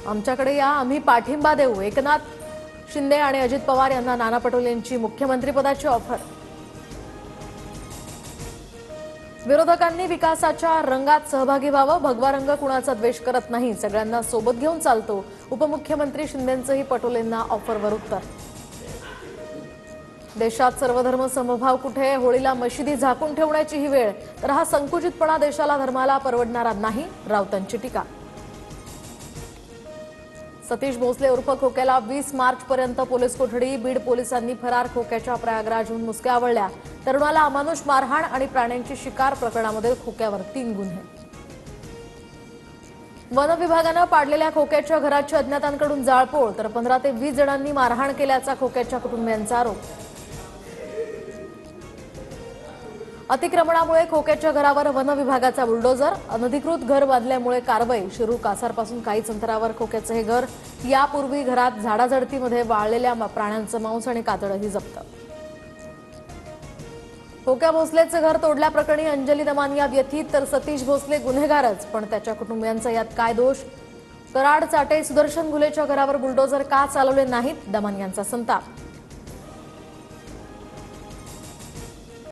आमच्याकडे या, आम्ही पाठिंबा देऊ। एकनाथ शिंदे आणि अजित पवार यांना नाना पटोले यांची मुख्यमंत्रीपदाची ऑफर। विरोधकांनी विकासाच्या रंगात सहभागी व्हावं, भगवा रंग कुणाचा द्वेष करत नाही, सगळ्यांना सोबत घेऊन चालतो। उपमुख्यमंत्री शिंदेंचंही पटोलेंना ऑफरवर उत्तर। देशात सर्वधर्म समभाव कुठे? होळीला मशिदी झाकून ठेवण्याची ही वेळ, तर हा संकुचितपणा देशाला धर्माला परवडणारा नाही, राऊतांची टीका। सतीश भोसले उर्फ खोक्याला 20 मार्चपर्यंत पोलीस कोठडी। बीड पोलिसांनी फरार खोक्याच्या प्रयागराजहून मुसक्या आवळल्या। तरुणाला अमानुष मारहाण आणि प्राण्यांची शिकार प्रकरणामध्ये खोक्यावर 3 गुन्हे। वन विभागानं पाडलेल्या खोक्याच्या घराची अज्ञातांकडून जाळपोळ, तर 15 ते 20 जणांनी मारहाण केल्याचा खोक्याच्या कुटुंबियांचा आरोप। अतिक्रमणामुळे खोक्याच्या घरावर वन विभागाचा बुलडोजर, अनधिकृत घर बांधल्यामुळे कारवाई। शिरूर कासारपासून काहीच अंतरावर खोक्याचं हे घर। यापूर्वी घरात झाडाझडतीमध्ये वाळलेल्या प्राण्यांचं मांस आणि कातडही जप्त। खोक्या भोसलेचं घर तोडल्याप्रकरणी अंजली दमानिया व्यथित, तर सतीश भोसले गुन्हेगारच, पण त्याच्या कुटुंबियांचा यात काय दोष? कराड चाटे सुदर्शन घुलेच्या घरावर बुलडोजर का चालवले नाहीत? दमानियांचा संताप।